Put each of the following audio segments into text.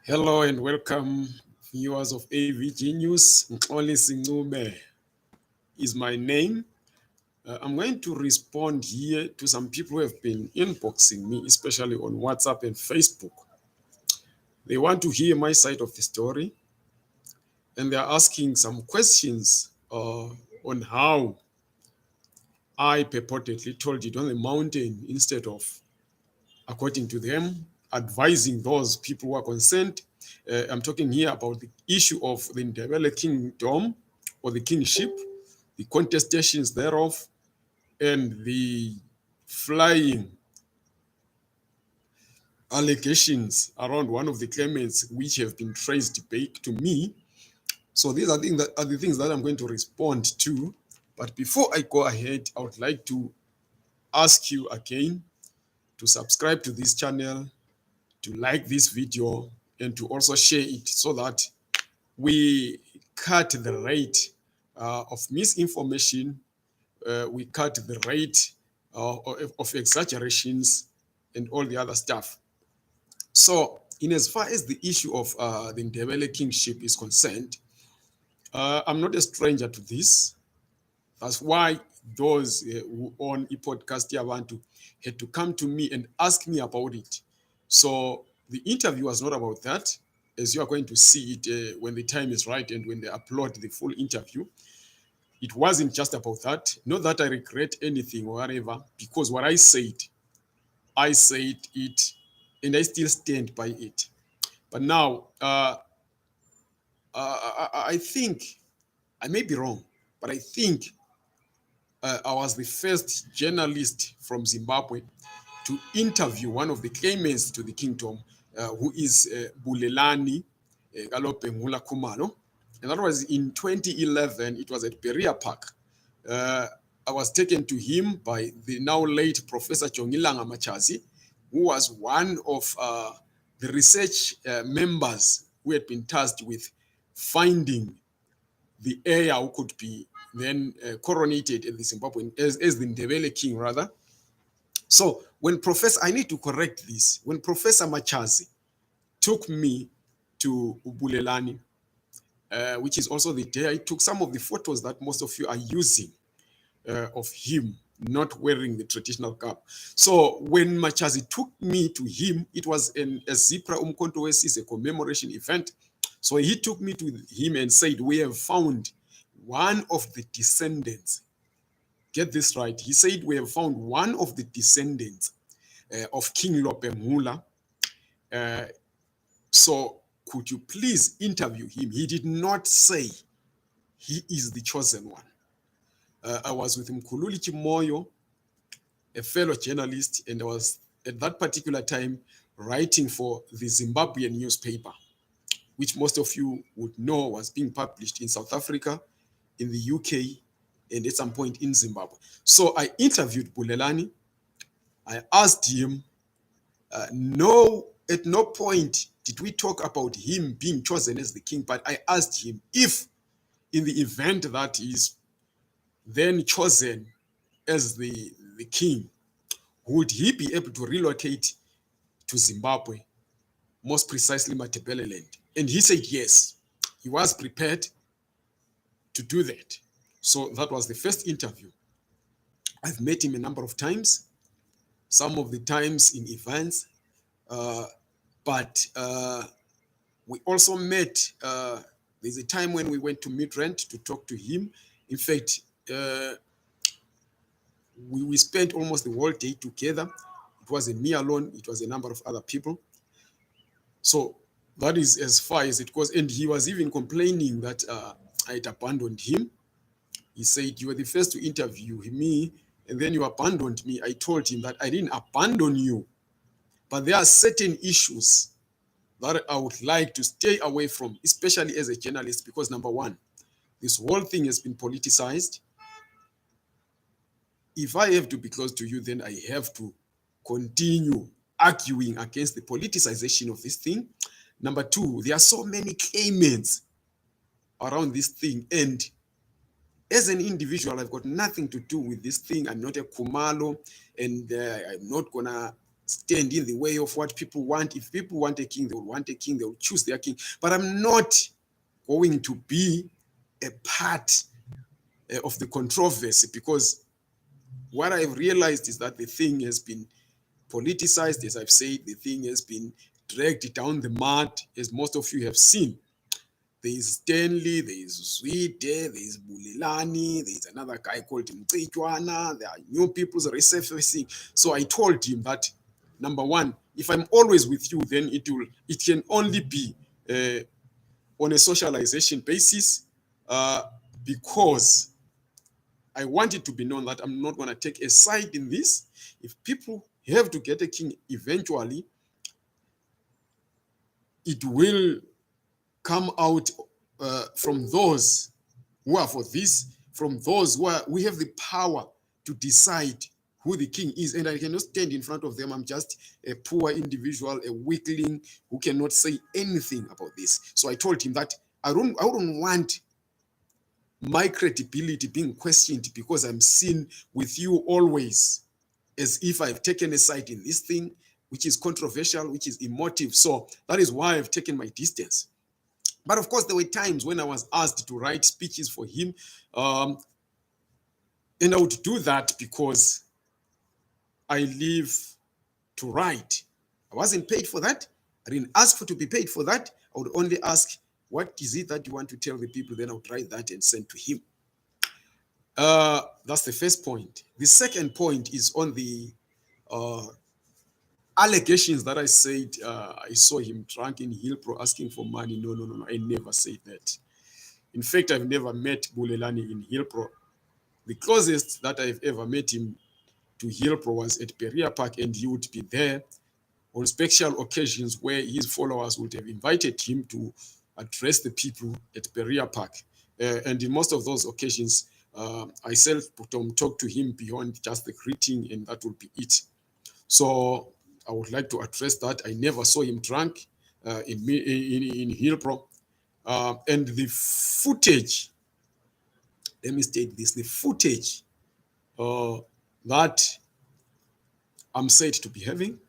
Hello and welcome, viewers of AVG News. Mxolisi Ncube is my name. I'm going to respond here to some people who have been inboxing me, especially on WhatsApp and Facebook. They want to hear my side of the story, and they're asking some questions on how I purportedly told it on the mountain instead of, according to them, advising those people who are concerned. I'm talking here about the issue of the Ndebele kingdom or the kingship, the contestations thereof, and the flying allegations around one of the claimants which have been traced back to me. So these are the things that I'm going to respond to. But before I go ahead, I would like to ask you again to subscribe to this channel, to like this video, and to also share it so that we cut the rate of misinformation, we cut the rate of exaggerations and all the other stuff. So, in as far as the issue of the Ndebele kingship is concerned, I'm not a stranger to this. That's why those who own a podcast Yabantu had to come to me and ask me about it. So the interview was not about that, as you are going to see it when the time is right and when they upload the full interview. It wasn't just about that. Not that I regret anything or whatever, because what I said it, and I still stand by it. But now, I think I may be wrong, but I think I was the first journalist from Zimbabwe to interview one of the claimants to the kingdom, who is Bulelani Khumalo. And that was in 2011. It was at Berea Park. I was taken to him by the now late Professor Jongilanga Machazi, who was one of the research members who had been tasked with finding the heir who could be then coronated as the Zimbabwean, as the Ndebele king, rather. So I need to correct this. When Professor Machazi took me to Bulelani, which is also the day I took some of the photos that most of you are using of him not wearing the traditional cap. So when Machazi took me to him, it was a Zipra Umkhonto is a commemoration event. So he took me to him and said, we have found one of the descendants. Get this right. He said, we have found one of the descendants of King Lopengula. So could you please interview him? He did not say he is the chosen one. I was with Mxolisi Ncube, a fellow journalist, and I was at that particular time writing for the Zimbabwean newspaper, which most of you would know was being published in South Africa, in the UK, and at some point in Zimbabwe. So I interviewed Bulelani. I asked him, at no point did we talk about him being chosen as the king, but I asked him if, in the event that he's then chosen as the king, would he be able to relocate to Zimbabwe, most precisely Ndebele land? And he said yes, he was prepared to do that. So that was the first interview. I've met him a number of times, some of the times in events, but we also met. There's a time when we went to Midrand to talk to him. In fact, we spent almost the whole day together. It wasn't me alone, it was a number of other people. So that is as far as it goes. And he was even complaining that I had abandoned him. He said, you were the first to interview me, and then you abandoned me. I told him that I didn't abandon you, but there are certain issues that I would like to stay away from, especially as a journalist, because number one, this whole thing has been politicized. If I have to be close to you, then I have to continue arguing against the politicization of this thing. Number two, there are so many claimants around this thing, and as an individual, I've got nothing to do with this thing. I'm not a Khumalo, and I'm not gonna stand in the way of what people want. If people want a king, they will want a king, they will choose their king. But I'm not going to be a part of the controversy, because what I've realized is that the thing has been politicized. As I've said, the thing has been dragged down the mud, as most of you have seen. There is Stanley, there is Zwide, there is Bulelani, there is another guy called Mxolisi. There are new people resurfacing. So I told him that, number one, if I'm always with you, then it can only be on a socialization basis, because I want it to be known that I'm not going to take a side in this. If people have to get a king eventually, it will come out from those who are for this, from those who we have the power to decide who the king is. And I cannot stand in front of them. I'm just a poor individual, a weakling who cannot say anything about this. So I told him that I wouldn't want my credibility being questioned because I'm seen with you always as if I've taken a side in this thing, which is controversial, which is emotive. So that is why I've taken my distance. But of course, there were times when I was asked to write speeches for him. And I would do that because I live to write. I wasn't paid for that. I didn't ask for to be paid for that. I would only ask, what is it that you want to tell the people? Then I would write that and send to him. That's the first point. The second point is on the allegations that I said I saw him drunk in Hillbrow asking for money. No. I never said that. In fact, I've never met Bulelani in Hillbrow. The closest that I've ever met him to Hillbrow was at Perea Park, and he would be there on special occasions where his followers would have invited him to address the people at Perea Park. And in most of those occasions, I seldom talk to him beyond just the greeting, and that would be it. So I would like to address that. I never saw him drunk in Hillbrow. And the footage, let me state this, the footage that I'm said to be having,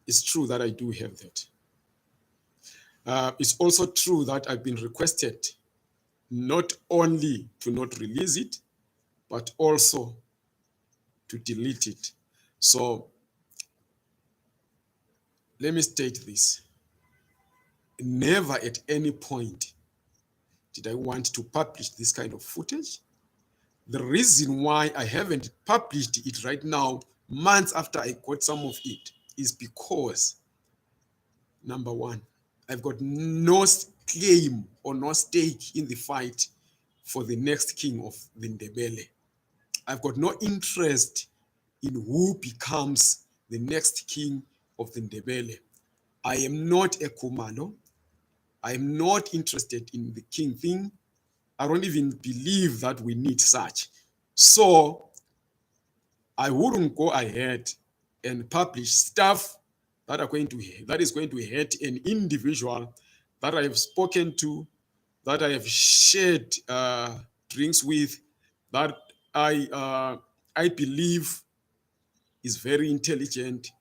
it's true that I do have that. It's also true that I've been requested not only to not release it, but also to delete it. So let me state this. Never at any point did I want to publish this kind of footage. The reason why I haven't published it right now, months after I got some of it, is because, number one, I've got no claim or no stake in the fight for the next king of the Ndebele. I've got no interest in who becomes the next king of the Ndebele. I am not a Kumalo. I am not interested in the king thing. I don't even believe that we need such. So I wouldn't go ahead and publish stuff that is going to hurt an individual that I have spoken to, that I have shared drinks with, that I believe is very intelligent,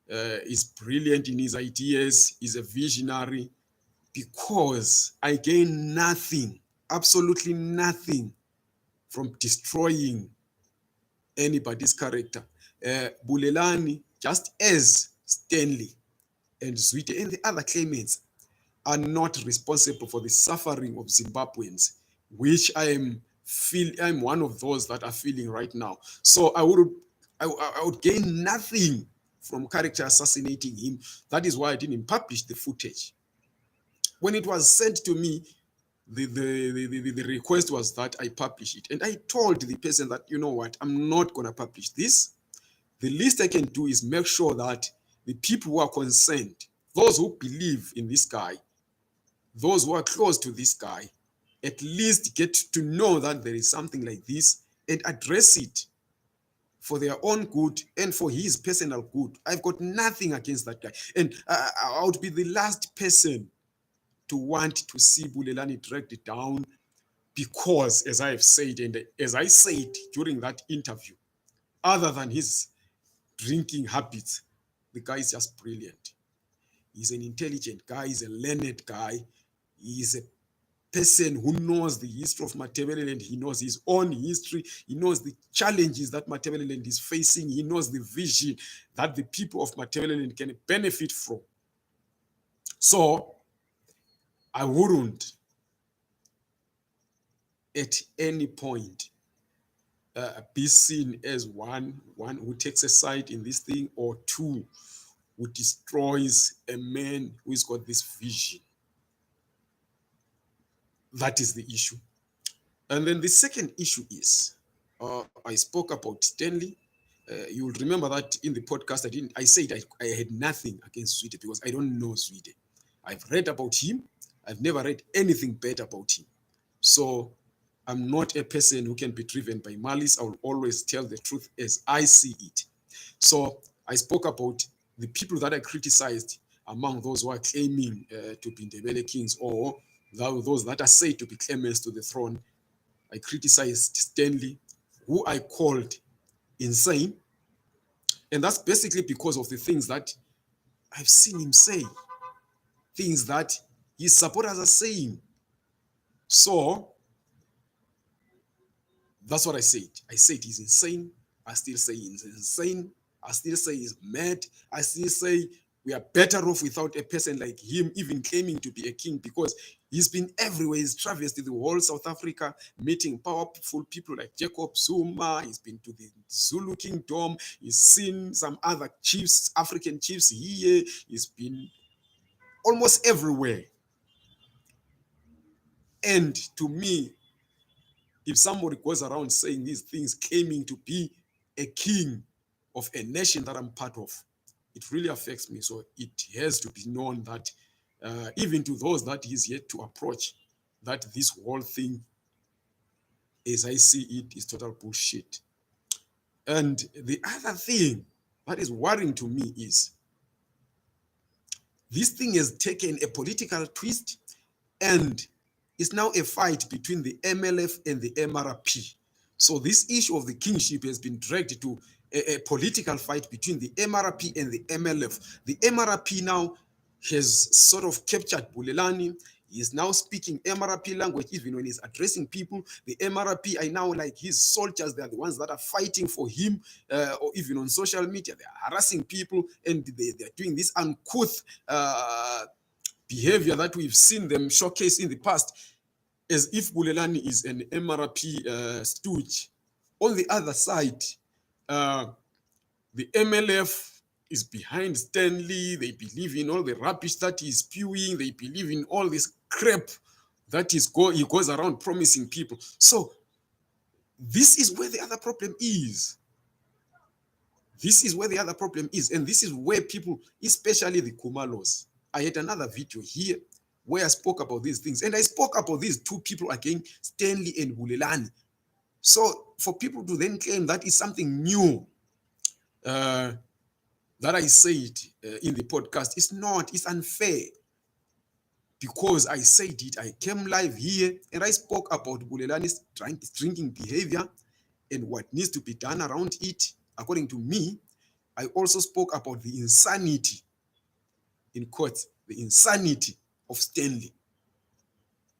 is brilliant in his ideas, is a visionary, because I gain nothing, absolutely nothing, from destroying anybody's character. Bulelani, just as Stanley and Zwide and the other claimants, are not responsible for the suffering of Zimbabweans, which I'm one of those that are feeling right now. So I would gain nothing from character assassinating him. That is why I didn't publish the footage. When it was sent to me, the request was that I publish it. And I told the person that, you know what, I'm not going to publish this. The least I can do is make sure that the people who are concerned, those who believe in this guy, those who are close to this guy, at least get to know that there is something like this and address it for their own good and for his personal good. I've got nothing against that guy. And I would be the last person to want to see Bulelani dragged down, because, as I have said, and as I said during that interview, other than his drinking habits. The guy is just brilliant. He's an intelligent guy. He's a learned guy. He's a person who knows the history of Ndebele. He knows his own history. He knows the challenges that Ndebele is facing. He knows the vision that the people of Ndebele can benefit from. So I wouldn't at any point be seen as one who takes a side in this thing, or two who destroys a man who's got this vision. That is the issue. And then the second issue is, I spoke about Stanley. You will remember that in the podcast I said I had nothing against Zwide because I don't know Zwide. I've read about him. I've never read anything bad about him. So I'm not a person who can be driven by malice. I will always tell the truth as I see it. So I spoke about the people that I criticized among those who are claiming to be Ndebele kings, or those that are said to be claimants to the throne. I criticized Stanley, who I called insane. And that's basically because of the things that I've seen him say, things that his supporters are saying. So that's what I said. I said he's insane. I still say he's insane. I still say he's mad. I still say we are better off without a person like him even claiming to be a king, because he's been everywhere. He's traversed the whole South Africa, meeting powerful people like Jacob Zuma. He's been to the Zulu kingdom. He's seen some other chiefs, African chiefs here. He's been almost everywhere. And to me, if somebody goes around saying these things, claiming to be a king of a nation that I'm part of, it really affects me. So it has to be known that even to those that he's yet to approach, that this whole thing, as I see it, is total bullshit. And the other thing that is worrying to me is this thing has taken a political twist, and it's now a fight between the MLF and the MRP. So this issue of the kingship has been dragged to a political fight between the MRP and the MLF. The MRP now has sort of captured Bulelani. He is now speaking MRP language even when he's addressing people. The MRP are now like his soldiers. They are the ones that are fighting for him, or even on social media. They are harassing people, and they are doing this uncouth behavior that we've seen them showcase in the past, as if Bulelani is an MRP stooge. On the other side, the MLF is behind Stanley. They believe in all the rubbish that he's spewing. They believe in all this crap that he goes around promising people. So this is where the other problem is. This is where the other problem is. And this is where people, especially the Kumalos, I had another video here where I spoke about these things. And I spoke about these two people again, Stanley and Bulelani. So for people to then claim that is something new, that I said in the podcast, it's not, it's unfair. Because I said it, I came live here and I spoke about Bulelani's drinking behavior and what needs to be done around it. According to me, I also spoke about the insanity, in quotes, the insanity of Stanley.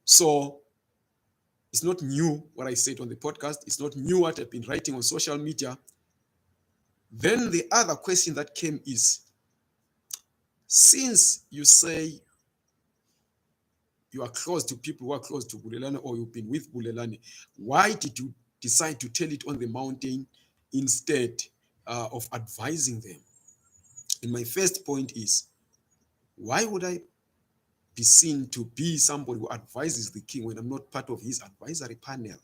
So it's not new what I said on the podcast. It's not new what I've been writing on social media. Then the other question that came is, since you say you are close to people who are close to Bulelani, or you've been with Bulelani, why did you decide to tell it on the mountain instead of advising them? And my first point is, why would I be seen to be somebody who advises the king when I'm not part of his advisory panel?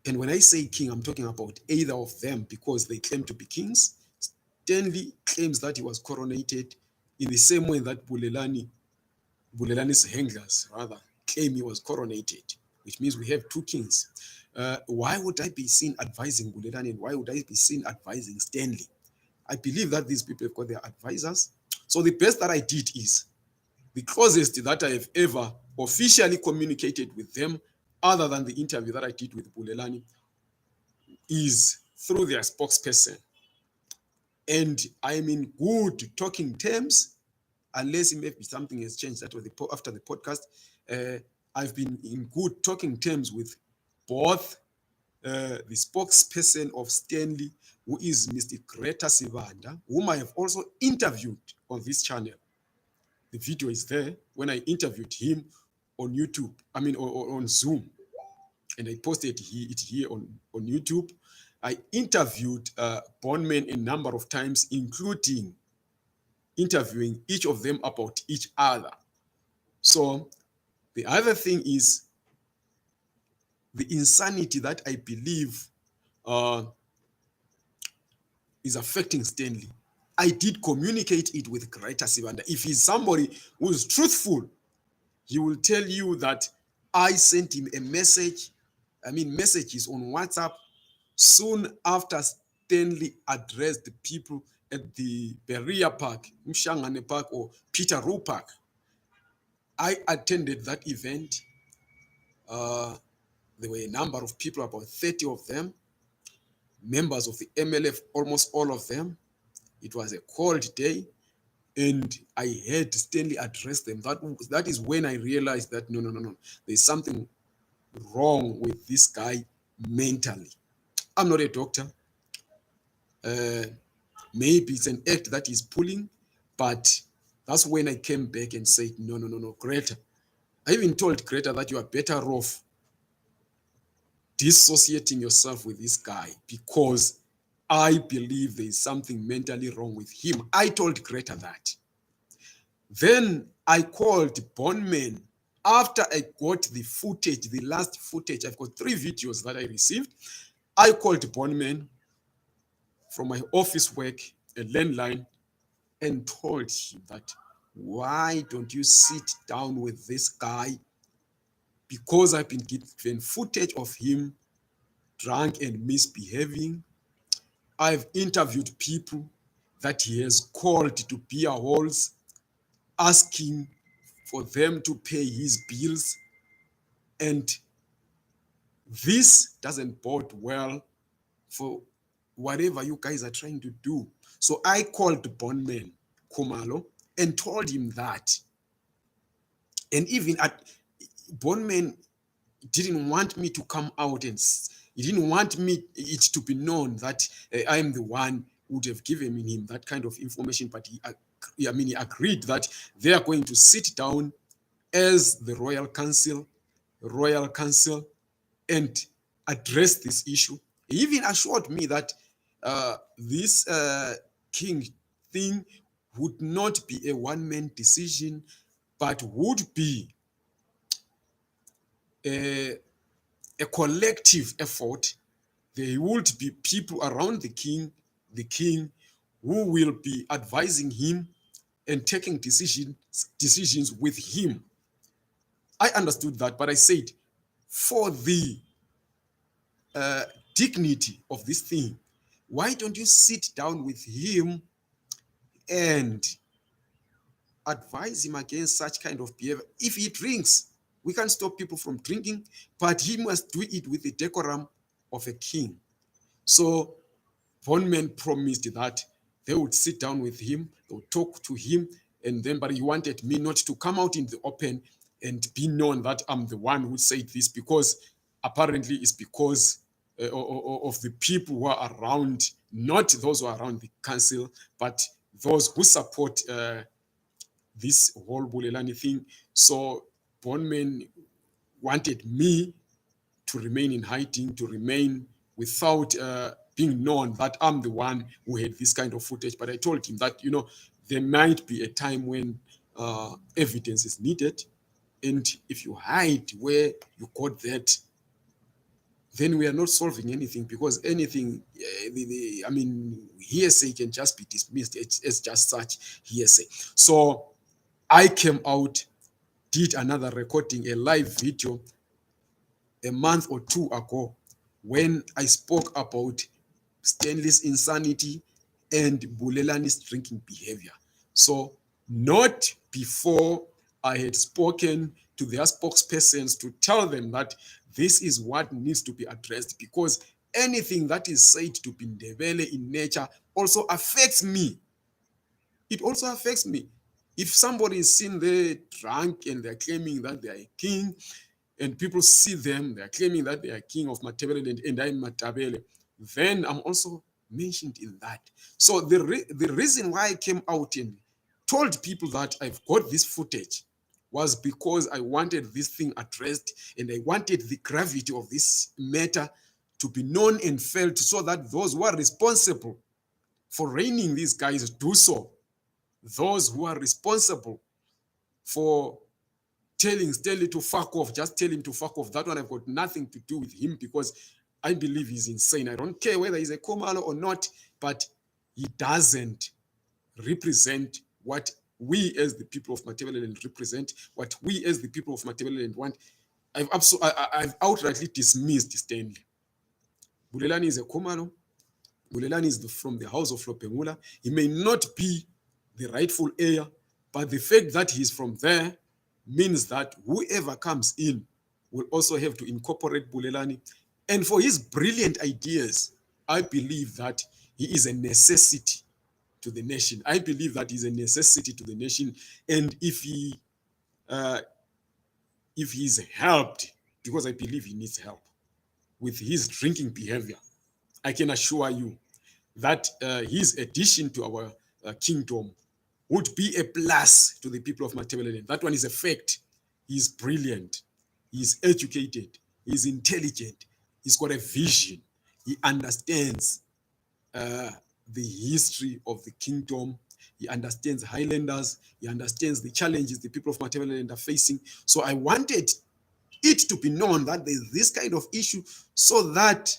And when I say king, I'm talking about either of them, because they claim to be kings. Stanley claims that he was coronated in the same way that Bulelani's handlers rather claim he was coronated, which means we have two kings. Why would I be seen advising Bulelani, and why would I be seen advising Stanley? I believe that these people have got their advisors. So the best that I did is, the closest that I have ever officially communicated with them, other than the interview that I did with Bulelani, is through their spokesperson. and I'm in good talking terms, unless maybe something has changed after the podcast. I've been in good talking terms with both the spokesperson of Stanley, who is Mr. Greta Sivanda, whom I have also interviewed on this channel. The video is there when I interviewed him on YouTube, on Zoom, and I posted it here on YouTube. I interviewed bondmen a number of times, including interviewing each of them about each other. So the other thing is the insanity that I believe uh, is affecting Stanley. I did communicate it with Greta Sivanda. If he's somebody who is truthful, he will tell you that I sent him a message, messages on WhatsApp soon after Stanley addressed the people at the Berea Park, Mshangane Park, or Peteru Park. I attended that event. There were a number of people, about 30 of them, members of the MLF, almost all of them. It was a cold day, and I heard Stanley address them. That is when I realized that no. There's something wrong with this guy mentally. I'm not a doctor. Maybe it's an act that he's pulling, but that's when I came back and said, no, Greta. I even told Greta that you are better off dissociating yourself with this guy, because I believe there is something mentally wrong with him. I told Greta that. Then I called bondman after I got the footage, the last footage. I've got 3 videos that I received. I called bondman from my office work, a landline, and told him that, why don't you sit down with this guy? Because I've been given footage of him drunk and misbehaving. I've interviewed people that he has called to beer halls, asking for them to pay his bills. And this doesn't bode well for whatever you guys are trying to do. So I called bondman Khumalo and told him that. And even bondman didn't want me to come out, and he didn't want it to be known that I am the one who would have given him that kind of information. But he agreed that they are going to sit down as the royal council and address this issue. He even assured me that this king thing would not be a one-man decision, but would be a collective effort. There would be people around the king who will be advising him and taking decisions with him. I understood that, but I said, for the dignity of this thing, why don't you sit down with him and advise him against such kind of behavior? If he drinks, we can't stop people from drinking, but he must do it with the decorum of a king. So bondman promised that they would sit down with him, they would talk to him, and then, but he wanted me not to come out in the open and be known that I'm the one who said this, because apparently it's because of the people who are around, not those who are around the council, but those who support this whole Bulelani thing. So bondman wanted me to remain in hiding, to remain without being known that I'm the one who had this kind of footage. But I told him that, there might be a time when evidence is needed. And if you hide where you got that, then we are not solving anything, because anything, hearsay can just be dismissed as just such hearsay. So I came out, did another recording, a live video, a month or 2 ago, when I spoke about Stanley's insanity and Bulelani's drinking behavior. So not before I had spoken to their spokespersons to tell them that this is what needs to be addressed, because anything that is said to be Ndebele in nature also affects me. It also affects me. If somebody is seen there drunk and they're claiming that they are a king, and people see them, they're claiming that they are king of Matabele and I'm Matabele, then I'm also mentioned in that. So the reason why I came out and told people that I've got this footage was because I wanted this thing addressed and I wanted the gravity of this matter to be known and felt so that those who are responsible for reigning these guys do so. Those who are responsible for telling Stanley to fuck off, just tell him to fuck off. That one I've got nothing to do with him because I believe he's insane. I don't care whether he's a Komalo or not, but he doesn't represent what we as the people of Matabeleland represent, what we as the people of Matabeleland want. I've outrightly dismissed Stanley. Bulelani is a Komalo. Bulelani is from the house of Lopengula. He may not be the rightful heir, but the fact that he's from there means that whoever comes in will also have to incorporate Bulelani. And for his brilliant ideas, I believe that he is a necessity to the nation. I believe that he's a necessity to the nation. And if he's helped, because I believe he needs help with his drinking behavior, I can assure you that his addition to our kingdom would be a plus to the people of Matabeleland. That one is a fact. He's brilliant. He's educated. He's intelligent. He's got a vision. He understands the history of the kingdom. He understands Highlanders. He understands the challenges the people of Matabeleland are facing. So I wanted it to be known that there's this kind of issue so that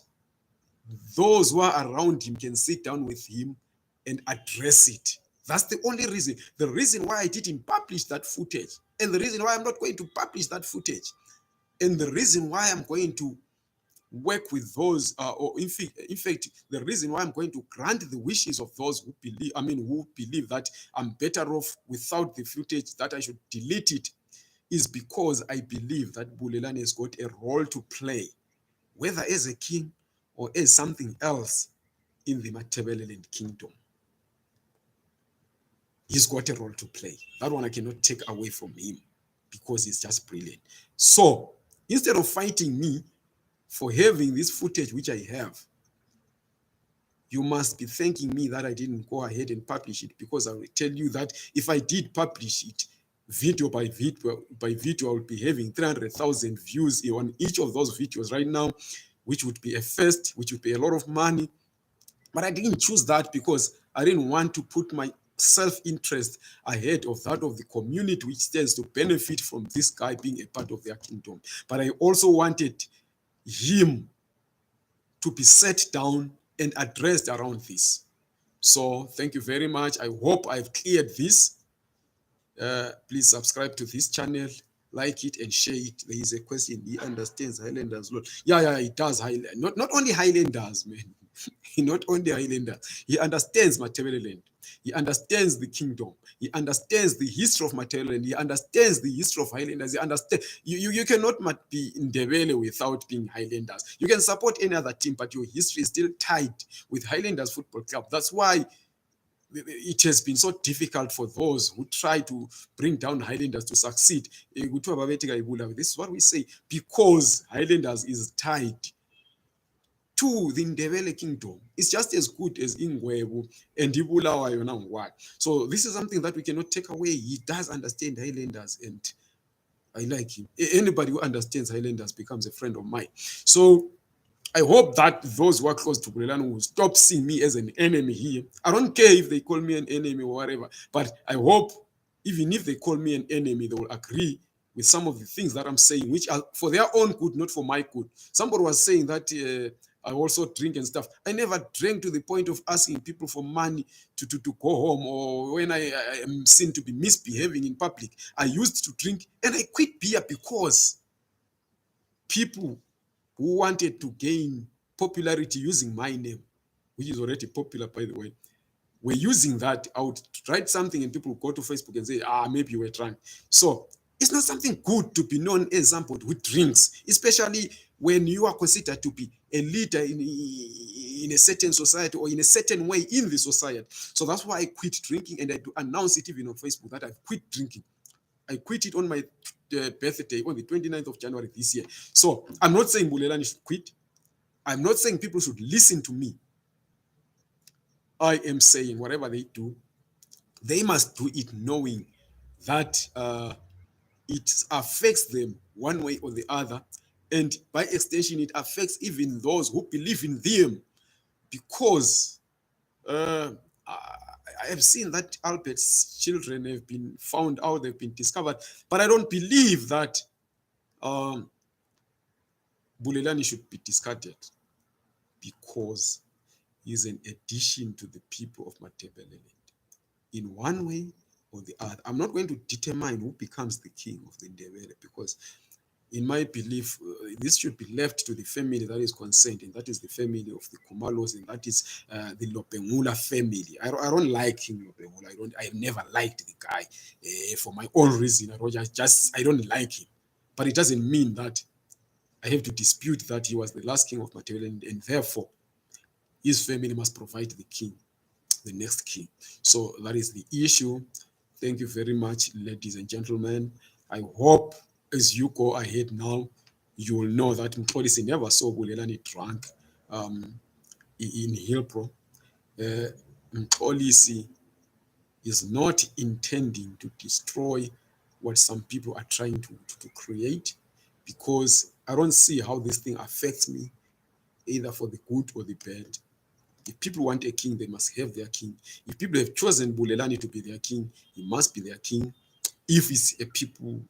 those who are around him can sit down with him and address it. That's the only reason. The reason why I didn't publish that footage, and the reason why I'm not going to publish that footage, and the reason why I'm going to work with those, or in fact, the reason why I'm going to grant the wishes of those who believe that I'm better off without the footage, that I should delete it, is because I believe that Bulelani has got a role to play, whether as a king or as something else in the Matabeleland kingdom. He's got a role to play. That one I cannot take away from him because he's just brilliant. So instead of fighting me for having this footage, which I have, you must be thanking me that I didn't go ahead and publish it, because I will tell you that if I did publish it, video by video, I would be having 300,000 views on each of those videos right now, which would be a first, which would be a lot of money. But I didn't choose that because I didn't want to put my self-interest ahead of that of the community, which stands to benefit from this guy being a part of their kingdom. But I also wanted him to be set down and addressed around this. So thank you very much. I hope I've cleared this. Please subscribe to this channel, like it and share it. There is a question. He understands Highlanders. Yeah, he does. Not only Highlanders, man. Not only Highlanders. He understands Matabeleland. He understands the kingdom. He understands the history of Matabeleland. He understands the history of Highlanders. He understands. You cannot be in Ndebele without being Highlanders. You can support any other team, but your history is still tied with Highlanders Football Club. That's why it has been so difficult for those who try to bring down Highlanders to succeed. This is what we say, because Highlanders is tied to the Ndebele kingdom. It's just as good as Ingwebu and Ibulawa Yonangwa. So this is something that we cannot take away. He does understand Highlanders, and I like him. Anybody who understands Highlanders becomes a friend of mine. So I hope that those who are close to Bulelani will stop seeing me as an enemy here. I don't care if they call me an enemy or whatever, but I hope even if they call me an enemy, they will agree with some of the things that I'm saying, which are for their own good, not for my good. Somebody was saying that I also drink and stuff. I never drank to the point of asking people for money to go home, or when I am seen to be misbehaving in public. I used to drink, and I quit beer because people who wanted to gain popularity using my name, which is already popular, by the way, were using that. I would write something and people would go to Facebook and say, maybe you were drunk. So It's not something good to be known as somebody who drinks, especially when you are considered to be a leader in a certain society or in a certain way in the society. So that's why I quit drinking, and I do announce it even on Facebook that I've quit drinking. I quit it on my birthday on the 29th of January this year. So I'm not saying Bulelani should quit. I'm not saying people should listen to me. I am saying whatever they do, they must do it knowing that it affects them one way or the other. And by extension, it affects even those who believe in them, because I have seen that Albert's children have been found out, they've been discovered, but I don't believe that um, Bulelani should be discarded because he's an addition to the people of Ndebele in one way or the other. I'm not going to determine who becomes the king of the Ndebele, because in my belief, this should be left to the family that is concerned, and that is the family of the Kumalos, and that is the Lopengula family. I don't like King Lopengula. I never liked the guy for my own reason. I don't like him, but it doesn't mean that I have to dispute that he was the last king of Ndebele, and therefore his family must provide the king, the next king. So that is the issue. Thank you very much, ladies and gentlemen. I hope as you go ahead now, you will know that Mxolisi never saw Bulelani drunk in Hillbrow. Mxolisi is not intending to destroy what some people are trying to create, because I don't see how this thing affects me, either for the good or the bad. If people want a king, they must have their king. If people have chosen Bulelani to be their king, he must be their king. If it's a people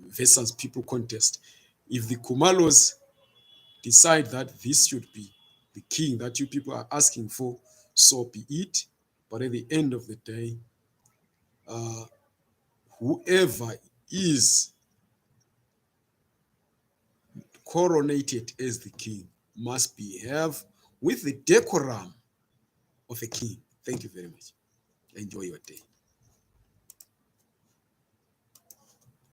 versus people contest, if the Kumalos decide that this should be the king that you people are asking for, so be it. But at the end of the day, whoever is coronated as the king must behave with the decorum of a king. Thank you very much. Enjoy your day.